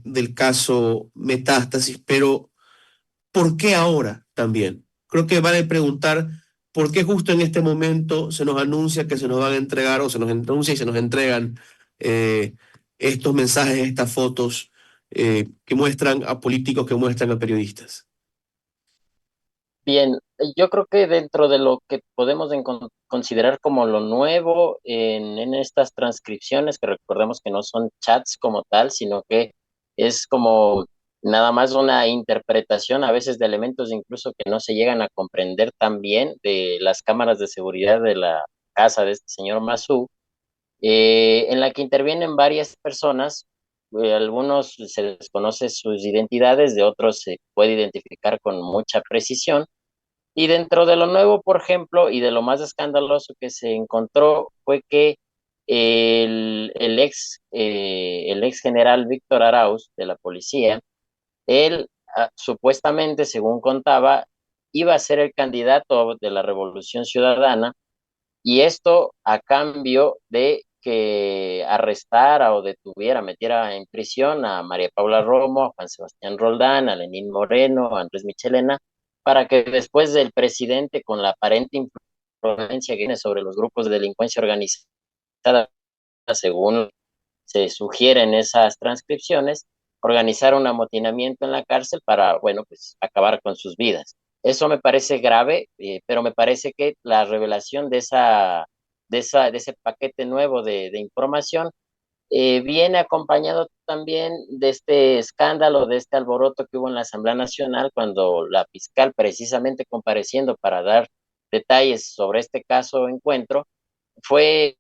del caso Metástasis, pero ¿por qué ahora también? Creo que vale preguntar por qué justo en este momento se nos anuncia que se nos van a entregar o se nos anuncia y se nos entregan eh, estos mensajes, estas fotos que muestran a políticos, que muestran a periodistas. Bien, yo creo que dentro de lo que podemos considerar como lo nuevo en estas transcripciones, que recordemos que no son chats como tal, sino que es como nada más una interpretación a veces de elementos incluso que no se llegan a comprender tan bien de las cámaras de seguridad de la casa de este señor Masú, en la que intervienen varias personas. Algunos se desconoce sus identidades, de otros se puede identificar con mucha precisión, y dentro de lo nuevo, por ejemplo, y de lo más escandaloso que se encontró fue que el ex general Víctor Arauz de la policía, él supuestamente, según contaba, iba a ser el candidato de la Revolución Ciudadana, y esto a cambio de que arrestara o detuviera, metiera en prisión a María Paula Romo, a Juan Sebastián Roldán, a Lenín Moreno, a Andrés Michelena, para que después del presidente, con la aparente influencia que tiene sobre los grupos de delincuencia organizada, según se sugiere en esas transcripciones, organizar un amotinamiento en la cárcel para, bueno, pues acabar con sus vidas. Eso me parece grave, pero me parece que la revelación de ese paquete nuevo de información viene acompañado también de este escándalo, de este alboroto que hubo en la Asamblea Nacional cuando la fiscal, precisamente compareciendo para dar detalles sobre este caso encuentro, fue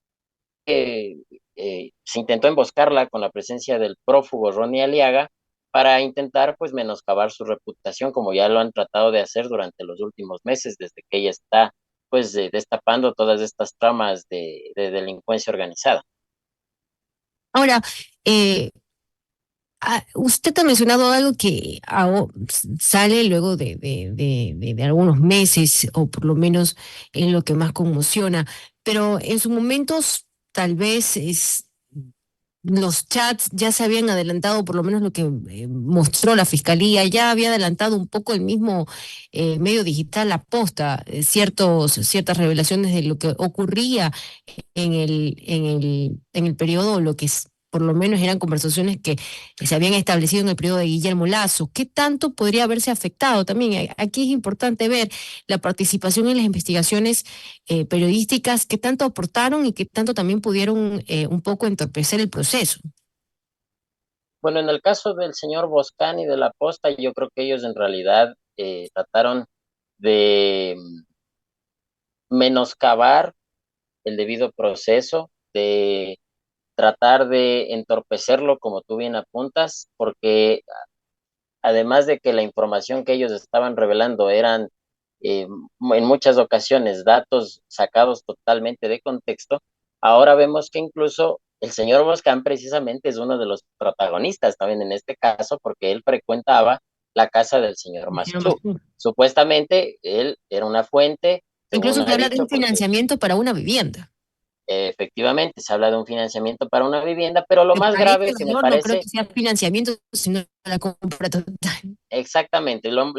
se intentó emboscarla con la presencia del prófugo Ronnie Aliaga para intentar pues menoscabar su reputación, como ya lo han tratado de hacer durante los últimos meses, desde que ella está pues destapando todas estas tramas de delincuencia organizada. Ahora, eh, usted ha mencionado algo que sale luego de algunos meses, o por lo menos en lo que más conmociona, pero en sus momentos tal vez los chats ya se habían adelantado, por lo menos lo que mostró la fiscalía, ya había adelantado un poco el mismo medio digital, la posta, ciertas revelaciones de lo que ocurría en el periodo, lo que por lo menos eran conversaciones que se habían establecido en el periodo de Guillermo Lazo. ¿Qué tanto podría haberse afectado? También aquí es importante ver la participación en las investigaciones periodísticas, qué tanto aportaron y qué tanto también pudieron un poco entorpecer el proceso. Bueno, en el caso del señor Boscán y de la Posta, yo creo que ellos en realidad trataron de menoscabar el debido proceso, de tratar de entorpecerlo, como tú bien apuntas, porque además de que la información que ellos estaban revelando eran en muchas ocasiones datos sacados totalmente de contexto, ahora vemos que incluso el señor Boscán precisamente es uno de los protagonistas también en este caso, porque él frecuentaba la casa del señor Dijeron Masú. más. Supuestamente él era una fuente, Incluso según se ha habla de dicho, un porque financiamiento para una vivienda. efectivamente se habla de un financiamiento para una vivienda, pero lo Que más para este grave que me señor no creo parece que sea financiamiento, sino la compra total. exactamente, lo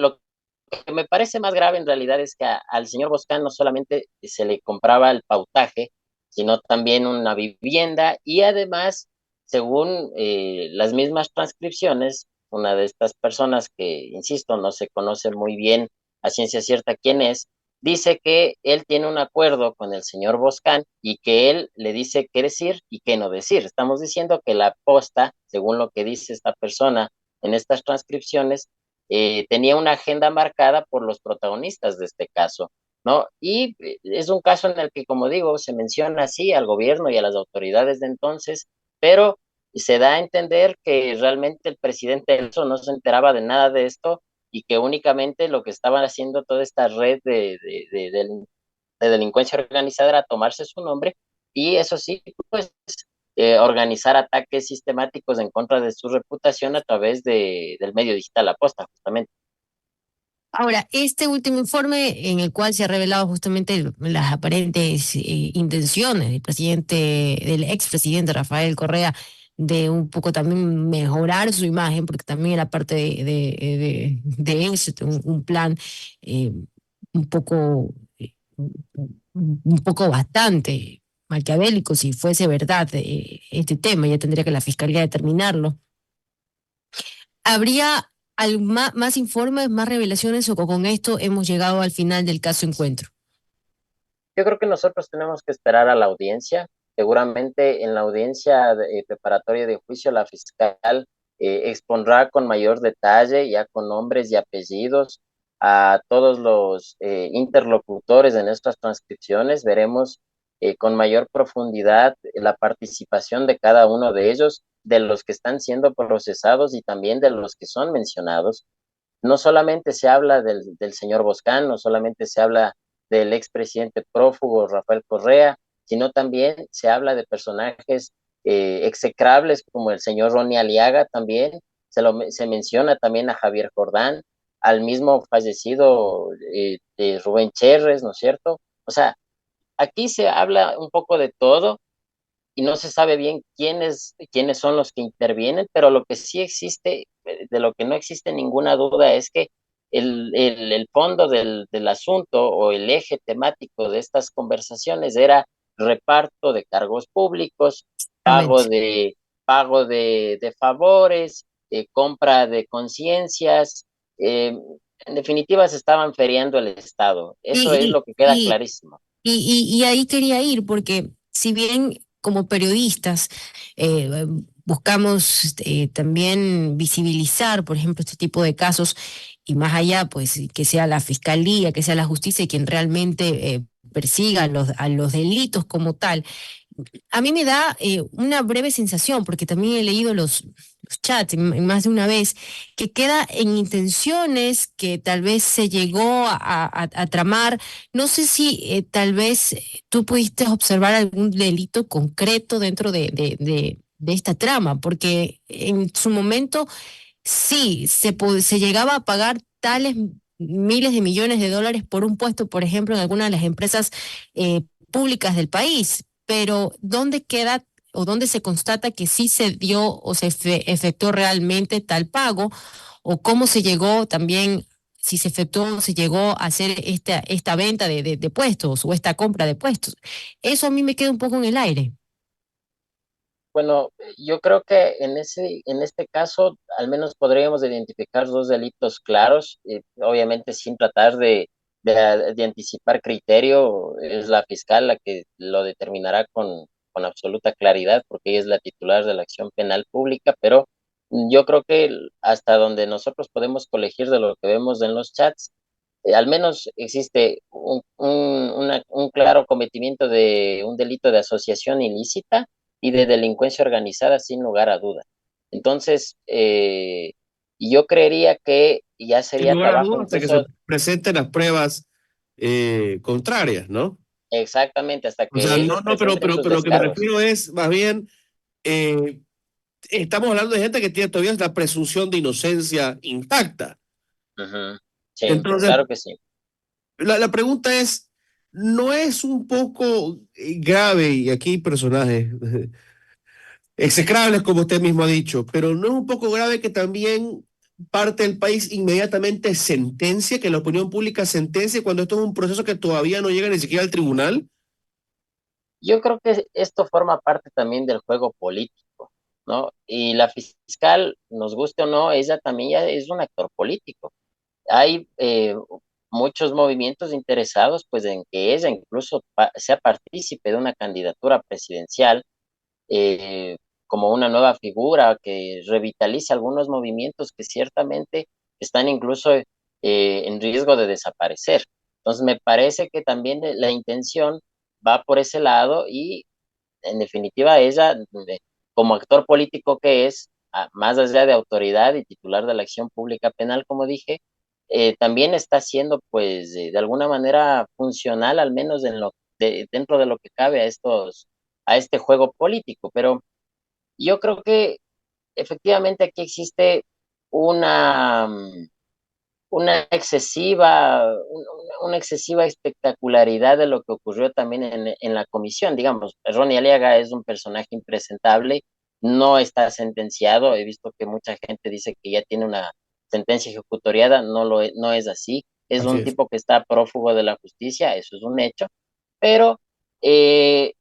que me parece más grave en realidad es que al señor Boscán no solamente se le compraba el pautaje, sino también una vivienda, y además, según las mismas transcripciones, una de estas personas que, insisto, no se conoce muy bien a ciencia cierta quién es, dice que él tiene un acuerdo con el señor Boscán y que él le dice qué decir y qué no decir. Estamos diciendo que la posta, según lo que dice esta persona en estas transcripciones, tenía una agenda marcada por los protagonistas de este caso, ¿no? Y es un caso en el que, como digo, se menciona así al gobierno y a las autoridades de entonces, pero se da a entender que realmente el presidente Nelson no se enteraba de nada de esto y que únicamente lo que estaban haciendo toda esta red de delincuencia organizada era tomarse su nombre y eso sí, pues organizar ataques sistemáticos en contra de su reputación a través del medio digital Aposta, justamente. Ahora, este último informe en el cual se ha revelado justamente las aparentes intenciones del expresidente Rafael Correa de un poco también mejorar su imagen, porque también era parte de eso, un plan eh, un poco, un poco bastante maquiavélico, si fuese verdad este tema, ya tendría que la fiscalía determinarlo. ¿Habría más informes, más revelaciones o con esto hemos llegado al final del caso Encuentro? Yo creo que nosotros tenemos que esperar a la audiencia. Seguramente en la audiencia preparatoria de juicio la fiscal expondrá con mayor detalle, ya con nombres y apellidos, a todos los interlocutores en estas transcripciones. Veremos con mayor profundidad la participación de cada uno de ellos, de los que están siendo procesados y también de los que son mencionados. No solamente se habla del señor Boscán, no solamente se habla del expresidente prófugo Rafael Correa, sino también se habla de personajes execrables como el señor Ronnie Aliaga también, se menciona también a Javier Jordán, al mismo fallecido Rubén Cherres, ¿no es cierto? O sea, aquí se habla un poco de todo y no se sabe bien quiénes son los que intervienen, pero lo que sí existe, de lo que no existe ninguna duda, es que el fondo del asunto o el eje temático de estas conversaciones era reparto de cargos públicos, pago Exactamente. de, pago de favores, compra de conciencias, eh, en definitiva se estaban feriando el Estado. Eso es Y, lo que queda y, clarísimo. y ahí quería ir, porque si bien como periodistas buscamos también visibilizar, por ejemplo, este tipo de casos, y más allá, pues que sea la fiscalía, que sea la justicia quien realmente persiga a los delitos como tal, a mí me da una breve sensación, porque también he leído los chats en más de una vez, que queda en intenciones que tal vez se llegó a tramar. No sé si tal vez tú pudiste observar algún delito concreto dentro de esta trama, porque en su momento sí, se llegaba a pagar tales miles de millones de dólares por un puesto, por ejemplo, en alguna de las empresas públicas del país, pero ¿dónde queda o dónde se constata que sí se dio o se efectuó realmente tal pago? ¿O cómo se llegó también, si se efectuó, se llegó a hacer esta venta de puestos o esta compra de puestos? Eso a mí me queda un poco en el aire. Bueno, yo creo que en este caso, al menos podríamos identificar dos delitos claros, obviamente sin tratar de anticipar criterio, es la fiscal la que lo determinará con absoluta claridad, porque ella es la titular de la acción penal pública, pero yo creo que hasta donde nosotros podemos colegir de lo que vemos en los chats, al menos existe un claro cometimiento de un delito de asociación ilícita y de delincuencia organizada sin lugar a duda. Entonces, yo creería que ya Sin sería lugar a trabajo dudas, hasta que se incluso presenten las pruebas contrarias, ¿no? exactamente hasta O sea, que no, ellos no, presenten sus pero lo que me descargos. refiero es, más bien, eh, estamos hablando de gente que tiene todavía la presunción de inocencia intacta. Ujú. Sí, Entonces, claro que sí. la pregunta es, ¿no es un poco grave, y aquí hay personajes execrables, como usted mismo ha dicho, pero no es un poco grave que también parte del país inmediatamente sentencia, que la opinión pública sentencia cuando esto es un proceso que todavía no llega ni siquiera al tribunal? Yo creo que esto forma parte también del juego político, ¿no? Y la fiscal, nos guste o no, ella también ya es un actor político. Hay muchos movimientos interesados pues en que ella incluso sea partícipe de una candidatura presidencial eh, como una nueva figura que revitalice algunos movimientos que ciertamente están incluso en riesgo de desaparecer. Entonces me parece que también la intención va por ese lado y en definitiva ella como actor político que es, más allá de autoridad y titular de la acción pública penal, como dije, también está siendo, pues, de alguna manera funcional, al menos dentro de lo que cabe a este juego político. Pero yo creo que efectivamente aquí existe una, una excesiva espectacularidad de lo que ocurrió también en la comisión. Digamos, Ronnie Aliaga es un personaje impresentable no está sentenciado. He visto que mucha gente dice que ya tiene una sentencia ejecutoriada, no es así. Es Así un es. tipo que está prófugo de la justicia, eso es un hecho, pero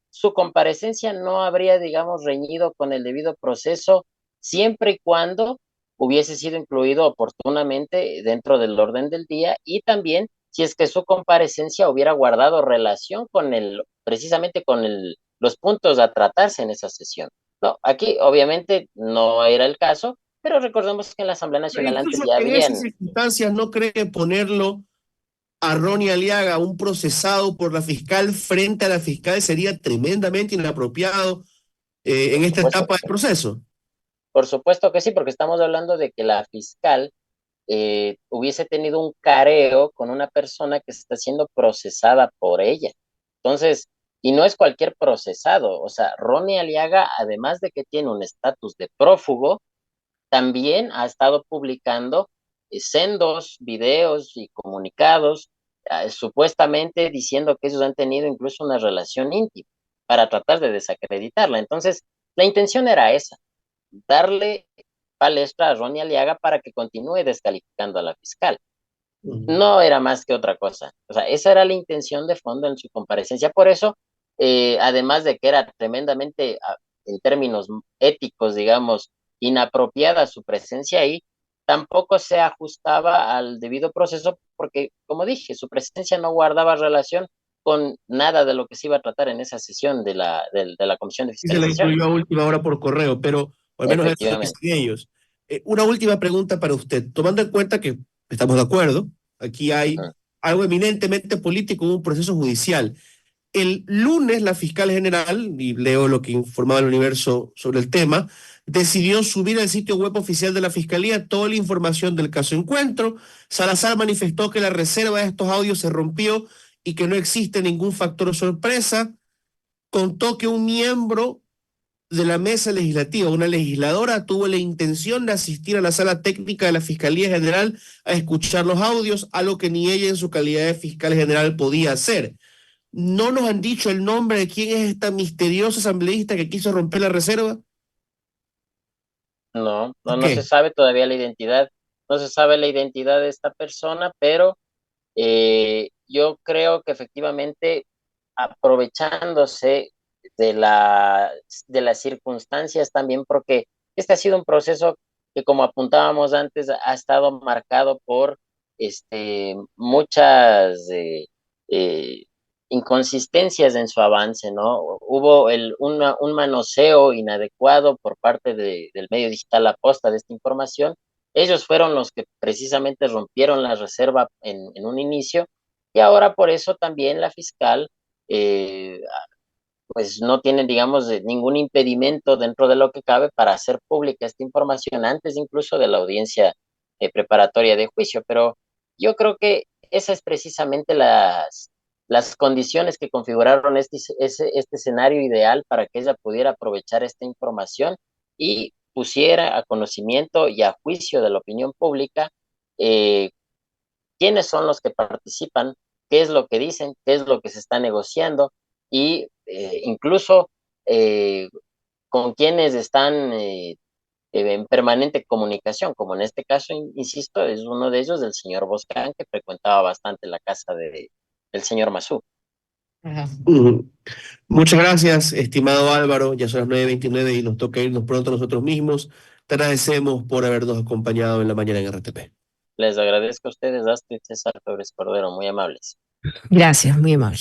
su comparecencia no habría, digamos, reñido con el debido proceso siempre y cuando hubiese sido incluido oportunamente dentro del orden del día y también si es que su comparecencia hubiera guardado relación con precisamente con los puntos a tratarse en esa sesión. No, aquí obviamente no era el caso, pero recordemos que en la Asamblea Pero Nacional antes incluso ya en esas habían. circunstancias, ¿no cree que ponerlo a Ronnie Aliaga, un procesado por la fiscal, frente a la fiscal sería tremendamente inapropiado en Por esta supuesto etapa que del sí. proceso? Por supuesto que sí, porque estamos hablando de que la fiscal hubiese tenido un careo con una persona que está siendo procesada por ella. Entonces, y no es cualquier procesado, o sea, Ronnie Aliaga, además de que tiene un estatus de prófugo, también ha estado publicando sendos videos y comunicados, supuestamente diciendo que ellos han tenido incluso una relación íntima para tratar de desacreditarla. Entonces, la intención era esa, darle palestra a Ronnie Aliaga para que continúe descalificando a la fiscal. Ujú. No era más que otra cosa. O sea, esa era la intención de fondo en su comparecencia. Por eso, además de que era tremendamente, en términos éticos, digamos, inapropiada su presencia ahí, tampoco se ajustaba al debido proceso porque, como dije, su presencia no guardaba relación con nada de lo que se iba a tratar en esa sesión de la Comisión de Y se la Fiscalización. incluyó a última hora por correo, pero o al menos eso Efectivamente. dicen ellos. Una última pregunta para usted, tomando en cuenta que estamos de acuerdo, aquí hay Ujú. algo eminentemente político, un proceso judicial. El lunes la fiscal general, y leo lo que informaba el Universo sobre el tema, decidió subir al sitio web oficial de la fiscalía toda la información del caso Encuentro. Salazar manifestó que la reserva de estos audios se rompió y que no existe ningún factor sorpresa. Contó que un miembro de la mesa legislativa, una legisladora, tuvo la intención de asistir a la sala técnica de la Fiscalía General a escuchar los audios, algo que ni ella en su calidad de fiscal general podía hacer. No nos han dicho el nombre de quién es esta misteriosa asambleísta que quiso romper la reserva. ¿Por No se qué? sabe todavía la identidad, no se sabe la identidad de esta persona, pero yo creo que efectivamente aprovechándose de las circunstancias también, porque este ha sido un proceso que, como apuntábamos antes, ha estado marcado por muchas eh, inconsistencias en su avance, ¿no? Hubo un manoseo inadecuado por parte del medio digital La Posta de esta información. Ellos fueron los que precisamente rompieron la reserva en un inicio y ahora por eso también la fiscal eh, pues no tiene, digamos, ningún impedimento dentro de lo que cabe para hacer pública esta información antes incluso de la audiencia preparatoria de juicio. Pero yo creo que esas es precisamente las condiciones que configuraron este escenario ideal para que ella pudiera aprovechar esta información y pusiera a conocimiento y a juicio de la opinión pública eh, quiénes son los que participan, qué es lo que dicen, qué es lo que se está negociando y incluso eh, con quienes están en permanente comunicación, como en este caso, insisto, es uno de ellos, del señor Boscán, que frecuentaba bastante la casa del señor Masú. Ajá. Muchas gracias, estimado Álvaro. Ya son las 9:29 y nos toca irnos pronto nosotros mismos. Te agradecemos por habernos acompañado en la mañana en RTP. Les agradezco a ustedes, Astrid, César Febres Cordero, muy amables. Gracias, muy amable.